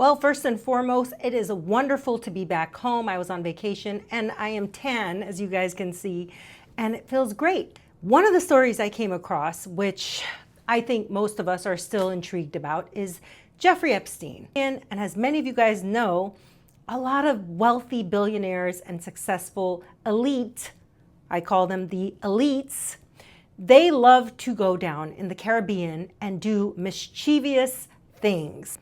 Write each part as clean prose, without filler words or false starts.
Well, first and foremost, it is wonderful to be back home. I was on vacation and I am tan, as you guys can see, and it feels great. One of the stories I came across, which I think most of us are still intrigued about, is Jeffrey Epstein. And as many of you guys know, a lot of wealthy billionaires and successful elite, I call them the elites, they love to go down in the Caribbean and do mischievous things.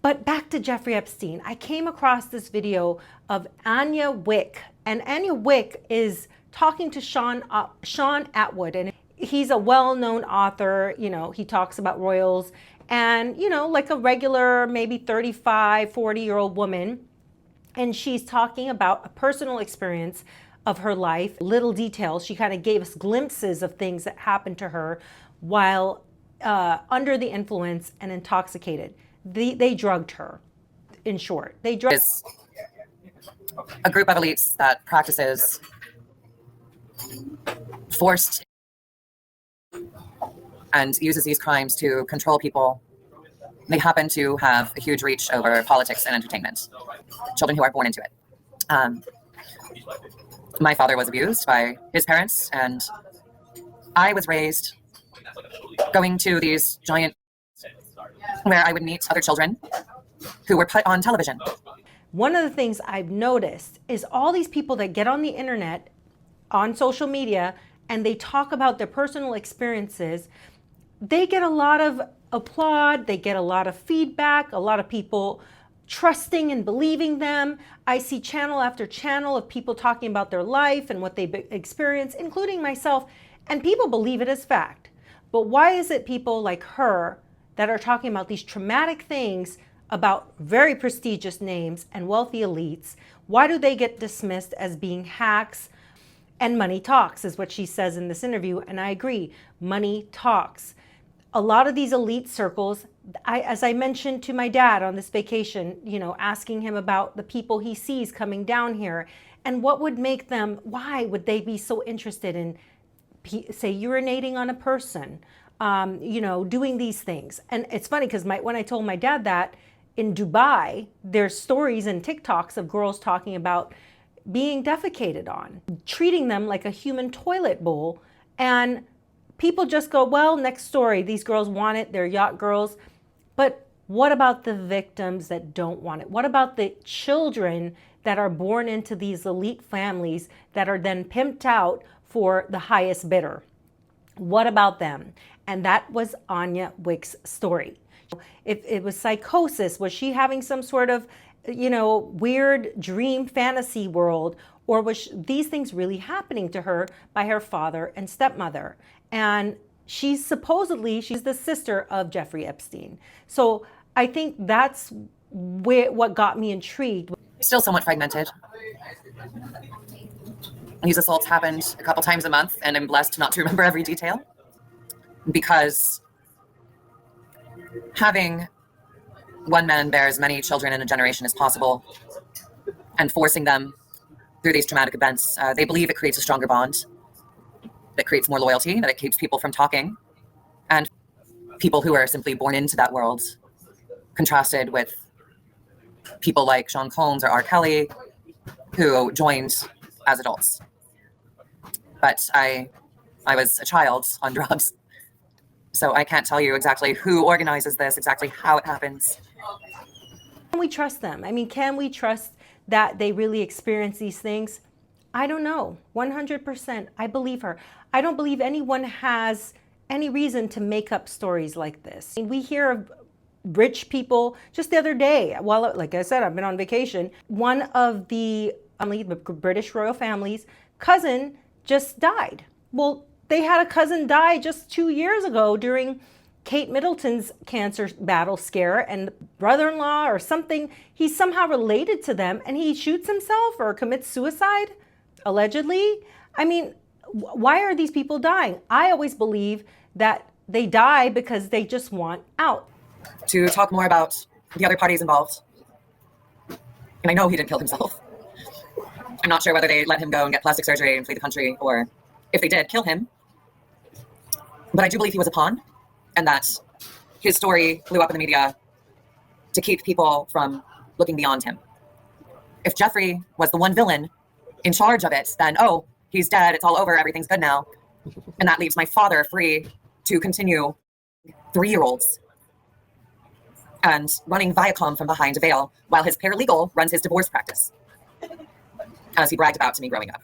But back to Jeffrey Epstein, I came across this video of Anya Wick, and Anya Wick is talking to Sean Atwood, and he's a well-known author. You know, he talks about royals, and you know, like a regular maybe 35, 40-year-old woman, and she's talking about a personal experience of her life, little details. She kind of gave us glimpses of things that happened to her while under the influence and intoxicated. They drugged her, in short. They drugged. Is a group of elites that practices forced and uses these crimes to control people. They happen to have a huge reach over politics and entertainment. Children who are born into it. My father was abused by his parents, and I was raised going to these giant where I would meet other children who were put on television. One of the things I've noticed is all these people that get on the internet, on social media, and they talk about their personal experiences, they get a lot of applaud, they get a lot of feedback, a lot of people trusting and believing them. I see channel after channel of people talking about their life and what they experience, including myself, and people believe it as fact. But why is it people like her that are talking about these traumatic things about very prestigious names and wealthy elites, why do they get dismissed as being hacks? And money talks is what she says in this interview, and I agree, money talks. A lot of these elite circles, as I mentioned to my dad on this vacation, you know, asking him about the people he sees coming down here and what would make them, why would they be so interested in, say, urinating on a person? You know, doing these things. And it's funny because when I told my dad that in Dubai, there's stories and TikToks of girls talking about being defecated on, treating them like a human toilet bowl. And people just go, well, next story, these girls want it, they're yacht girls. But what about the victims that don't want it? What about the children that are born into these elite families that are then pimped out for the highest bidder? What about them? And that was Anya Wick's story. If it was psychosis, was she having some sort of, you know, weird dream fantasy world, or was these things really happening to her by her father and stepmother? And she's the sister of Jeffrey Epstein. So I think that's what got me intrigued. Still somewhat fragmented. These assaults happened a couple times a month, and I'm blessed not to remember every detail, because having one man bear as many children in a generation as possible and forcing them through these traumatic events, they believe it creates a stronger bond, that creates more loyalty, that it keeps people from talking. And people who are simply born into that world, contrasted with people like Sean Combs or R. Kelly, who joined as adults. But I was a child on drugs, so I can't tell you exactly who organizes this, exactly how it happens. Can we trust them? I mean, can we trust that they really experience these things? I don't know. 100%. I believe her. I don't believe anyone has any reason to make up stories like this. I mean, we hear of rich people. Just the other day, well, like I said, I've been on vacation. One of the British royal family's cousin just died. Well, they had a cousin die just 2 years ago during Kate Middleton's cancer battle scare, and brother-in-law or something, he's somehow related to them, and he shoots himself or commits suicide, allegedly. I mean, why are these people dying? I always believe that they die because they just want out. To talk more about the other parties involved, and I know he didn't kill himself. I'm not sure whether they let him go and get plastic surgery and flee the country, or if they did kill him. But I do believe he was a pawn, and that his story blew up in the media to keep people from looking beyond him. If Jeffrey was the one villain in charge of it, then, oh, he's dead, it's all over, everything's good now. And that leaves my father free to continue 3-year-olds and running Viacom from behind a veil while his paralegal runs his divorce practice, as he bragged about to me growing up.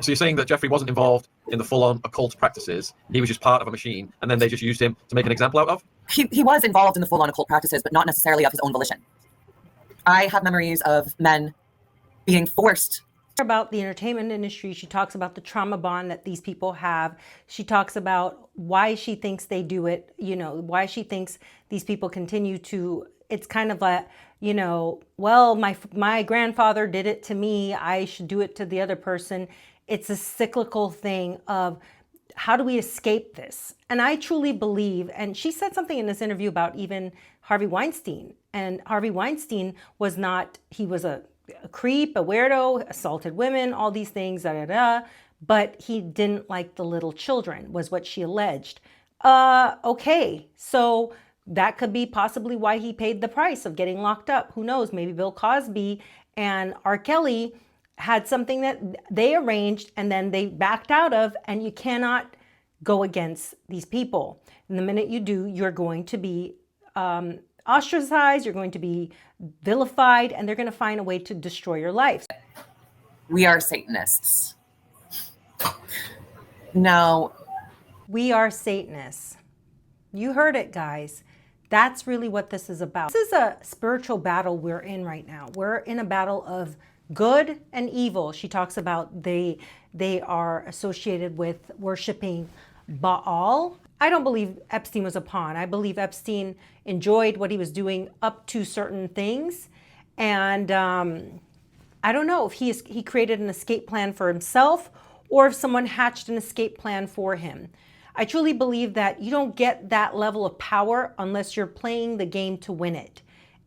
So you're saying that Jeffrey wasn't involved in the full-on occult practices, he was just part of a machine, and then they just used him to make an example out of? He was involved in the full-on occult practices, but not necessarily of his own volition. I have memories of men being forced. About the entertainment industry, she talks about the trauma bond that these people have. She talks about why she thinks they do it, you know, why she thinks these people continue to, it's kind of a, you know, well, my grandfather did it to me, I should do it to the other person. It's a cyclical thing of how do we escape this? And I truly believe, and she said something in this interview about even Harvey Weinstein, and Harvey Weinstein was not, he was a creep, a weirdo, assaulted women, all these things, but he didn't like the little children, was what she alleged. Okay, so that could be possibly why he paid the price of getting locked up. Who knows? Maybe Bill Cosby and R. Kelly had something that they arranged and then they backed out of, and you cannot go against these people. And the minute you do, you're going to be ostracized, you're going to be vilified, and they're going to find a way to destroy your life. We are Satanists. No. We are Satanists. You heard it, guys. That's really what this is about. This is a spiritual battle we're in right now. We're in a battle of good and evil. She talks about they are associated with worshiping Baal. I don't believe Epstein was a pawn. I believe Epstein enjoyed what he was doing up to certain things. And I don't know if he created an escape plan for himself or if someone hatched an escape plan for him. I truly believe that you don't get that level of power unless you're playing the game to win it.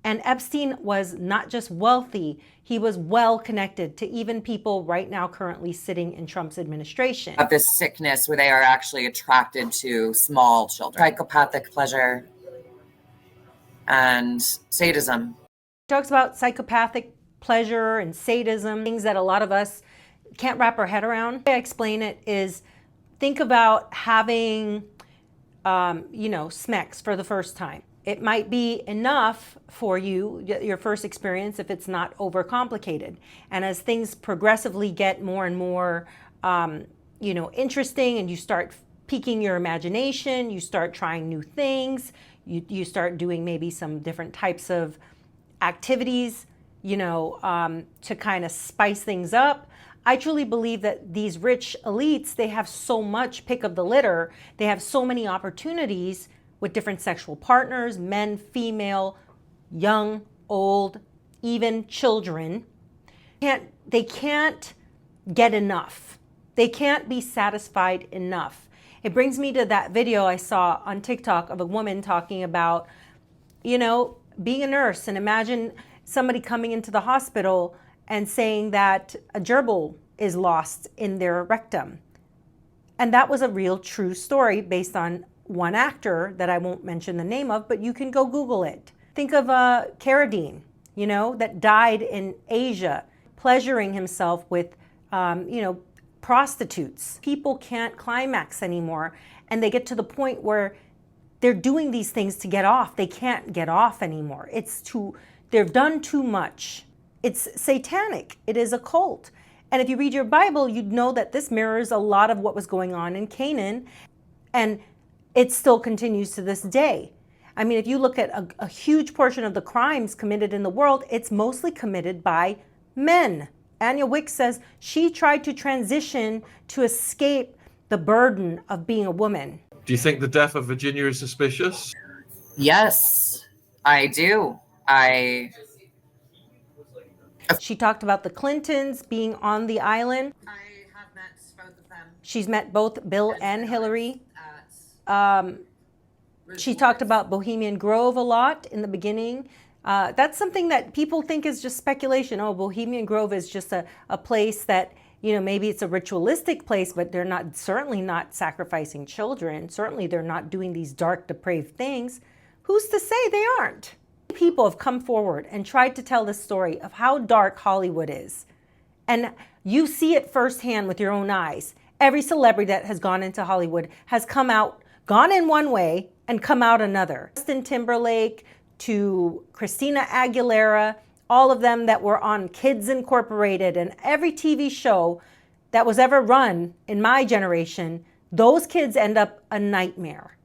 And Epstein was not just wealthy, he was well connected to even people right now currently sitting in Trump's administration. Of this sickness where they are actually attracted to small children. Psychopathic pleasure and sadism. He talks about psychopathic pleasure and sadism, things that a lot of us can't wrap our head around. The way I explain it is, think about having, Smex for the first time. It might be enough for you, your first experience, if it's not overcomplicated. And as things progressively get more and more, interesting, and you start piquing your imagination, you start trying new things, you start doing maybe some different types of activities, to kind of spice things up. I truly believe that these rich elites, they have so much pick of the litter. They have so many opportunities with different sexual partners, men, female, young, old, even children. They can't get enough. They can't be satisfied enough. It brings me to that video I saw on TikTok of a woman talking about, being a nurse, and imagine somebody coming into the hospital and saying that a gerbil is lost in their rectum. And that was a real true story based on one actor that I won't mention the name of, but you can go Google it. Think of Carradine, that died in Asia, pleasuring himself with, prostitutes. People can't climax anymore, and they get to the point where they're doing these things to get off. They can't get off anymore. They've done too much. It's satanic. It is a cult. And if you read your Bible, you'd know that this mirrors a lot of what was going on in Canaan, and it still continues to this day. I mean, if you look at a huge portion of the crimes committed in the world, it's mostly committed by men. Anya Wick says she tried to transition to escape the burden of being a woman. Do you think the death of Virginia is suspicious? Yes, I do. She talked about the Clintons being on the island. I have met both of them. She's met both Bill and Hillary. She talked about Bohemian Grove a lot in the beginning. That's something that people think is just speculation. Oh, Bohemian Grove is just a place that, maybe it's a ritualistic place, but they're certainly not sacrificing children. Certainly they're not doing these dark, depraved things. Who's to say they aren't? People have come forward and tried to tell the story of how dark Hollywood is. And you see it firsthand with your own eyes. Every celebrity that has gone into Hollywood has come out, gone in one way and come out another. Justin Timberlake to Christina Aguilera, all of them that were on Kids Incorporated and every TV show that was ever run in my generation, those kids end up a nightmare.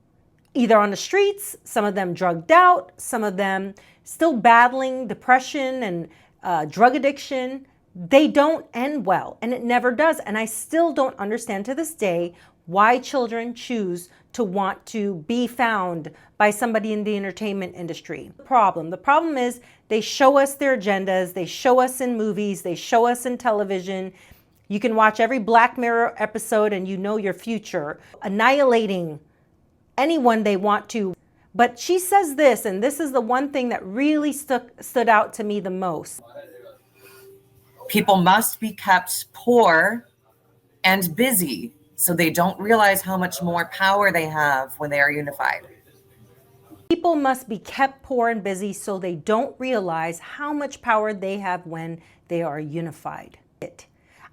Either on the streets, some of them drugged out, some of them still battling depression and drug addiction. They don't end well, and it never does. And I still don't understand to this day why children choose to want to be found by somebody in the entertainment industry. The problem is they show us their agendas, they show us in movies, they show us in television. You can watch every Black Mirror episode and you know your future, annihilating anyone they want to. But she says this, and this is the one thing that really stood out to me the most. People must be kept poor and busy so they don't realize how much more power they have when they are unified. People must be kept poor and busy so they don't realize how much power they have when they are unified.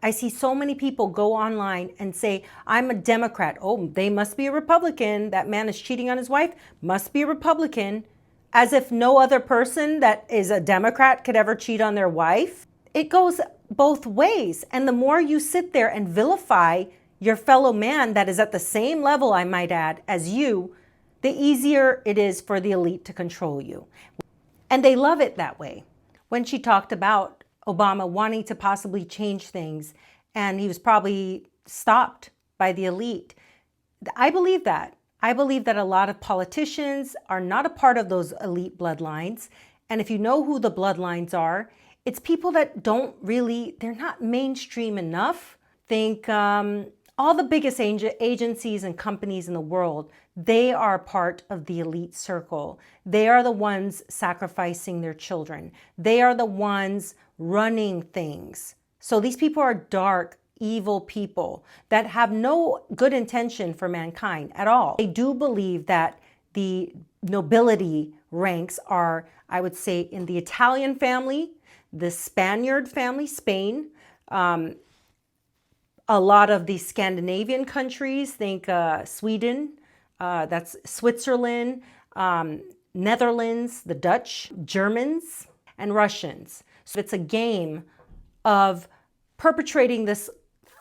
I see so many people go online and say, I'm a Democrat. Oh, they must be a Republican. That man is cheating on his wife, must be a Republican. As if no other person that is a Democrat could ever cheat on their wife. It goes both ways. And the more you sit there and vilify your fellow man that is at the same level, I might add, as you, the easier it is for the elite to control you. And they love it that way. When she talked about Obama wanting to possibly change things, and he was probably stopped by the elite. I believe that. I believe that a lot of politicians are not a part of those elite bloodlines. And if you know who the bloodlines are, it's people that don't really, they're not mainstream enough. Think all the biggest agencies and companies in the world, they are part of the elite circle. They are the ones sacrificing their children. They are the ones running things. So these people are dark, evil people that have no good intention for mankind at all. They do believe that the nobility ranks are, I would say, in the Italian family, the Spaniard family, Spain, a lot of the Scandinavian countries, think Sweden, that's Switzerland, Netherlands, the Dutch, Germans, and Russians. So it's a game of perpetrating this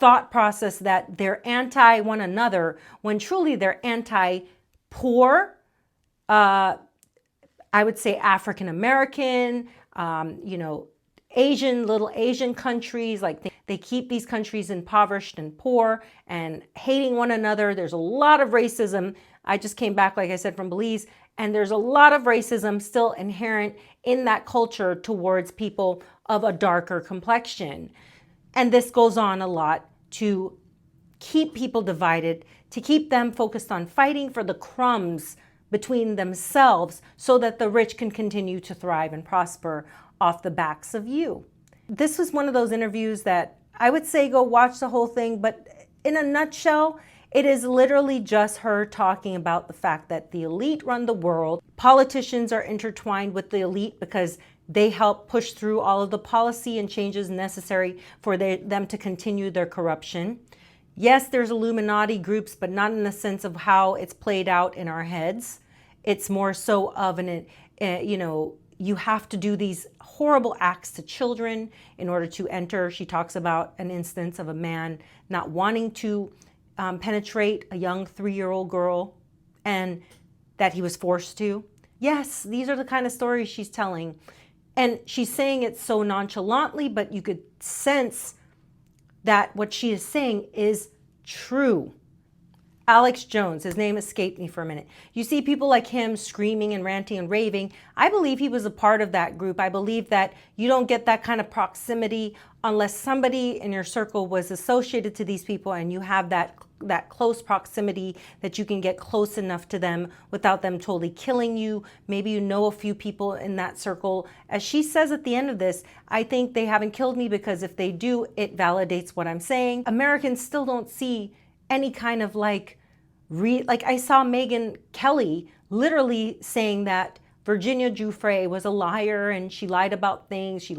thought process that they're anti one another when truly they're anti-poor, I would say African American, little Asian countries. Like they keep these countries impoverished and poor and hating one another. There's a lot of racism. I just came back, like I said, from Belize, and there's a lot of racism still inherent in that culture towards people of a darker complexion. And this goes on a lot to keep people divided, to keep them focused on fighting for the crumbs between themselves so that the rich can continue to thrive and prosper off the backs of you. This was one of those interviews that I would say go watch the whole thing, but in a nutshell, it is literally just her talking about the fact that the elite run the world. Politicians are intertwined with the elite because they help push through all of the policy and changes necessary for them to continue their corruption. Yes, there's Illuminati groups, but not in the sense of how it's played out in our heads. It's more so of you have to do these horrible acts to children in order to enter. She talks about an instance of a man not wanting to penetrate a young 3-year-old girl and that he was forced to. Yes, these are the kind of stories she's telling. And she's saying it so nonchalantly, but you could sense that what she is saying is true. Alex Jones, his name escaped me for a minute. You see people like him screaming and ranting and raving. I believe he was a part of that group. I believe that you don't get that kind of proximity unless somebody in your circle was associated to these people and you have that close proximity that you can get close enough to them without them totally killing you. Maybe you know a few people in that circle. As she says at the end of this, I think they haven't killed me because if they do, it validates what I'm saying. Americans still don't see any kind of like I saw Megyn Kelly literally saying that Virginia Giuffre was a liar and she lied about things.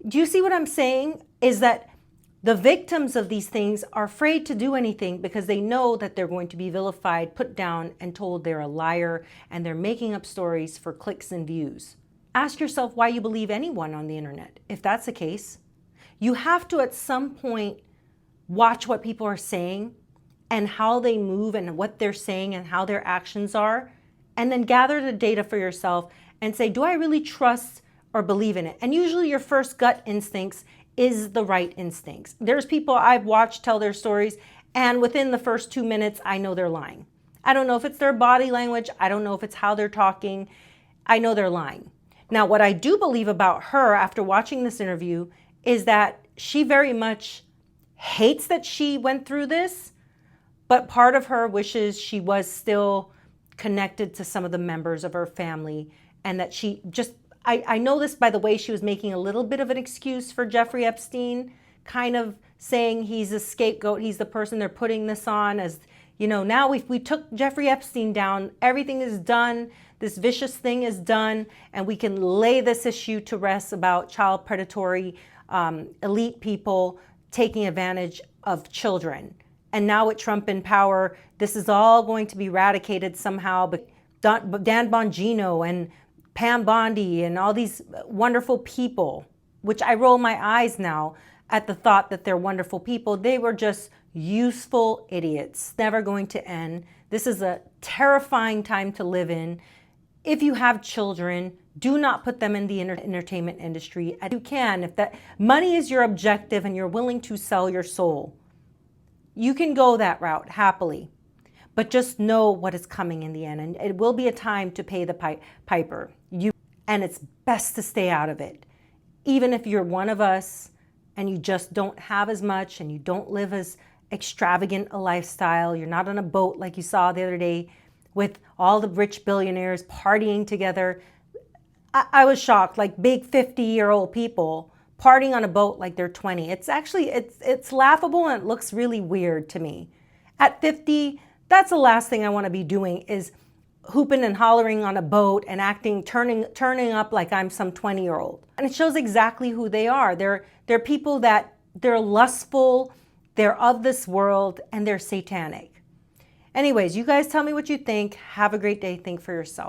Do you see what I'm saying? Is that the victims of these things are afraid to do anything because they know that they're going to be vilified, put down, and told they're a liar and they're making up stories for clicks and views. Ask yourself why you believe anyone on the internet. If that's the case, you have to at some point watch what people are saying and how they move and what they're saying and how their actions are, and then gather the data for yourself and say, do I really trust or believe in it? And usually your first gut instincts is the right instincts. There's people I've watched tell their stories, and within the first 2 minutes, I know they're lying. I don't know if it's their body language. I don't know if it's how they're talking. I know they're lying. Now, what I do believe about her after watching this interview is that she very much hates that she went through this, but part of her wishes she was still connected to some of the members of her family, and that she just, I know this by the way she was making a little bit of an excuse for Jeffrey Epstein, kind of saying he's a scapegoat, he's the person they're putting this on, as, you know, now we took Jeffrey Epstein down, everything is done, this vicious thing is done, and we can lay this issue to rest about child predatory elite people taking advantage of children. And now with Trump in power, this is all going to be eradicated somehow. But Dan Bongino and Pam Bondi and all these wonderful people, which I roll my eyes now at the thought that they're wonderful people. They were just useful idiots, never going to end. This is a terrifying time to live in. If you have children, do not put them in the entertainment industry. If you can, if that money is your objective and you're willing to sell your soul, you can go that route happily. But just know what is coming in the end, and it will be a time to pay the piper. And it's best to stay out of it. Even if you're one of us and you just don't have as much and you don't live as extravagant a lifestyle, you're not on a boat like you saw the other day with all the rich billionaires partying together. I was shocked, like big 50-year-old people partying on a boat like they're 20. It's actually, it's laughable and it looks really weird to me. At 50, that's the last thing I want to be doing is hooping and hollering on a boat and acting, turning up like I'm some 20-year-old. And it shows exactly who they are. They're people that they're lustful, they're of this world, and they're satanic. Anyways, you guys tell me what you think. Have a great day. Think for yourself.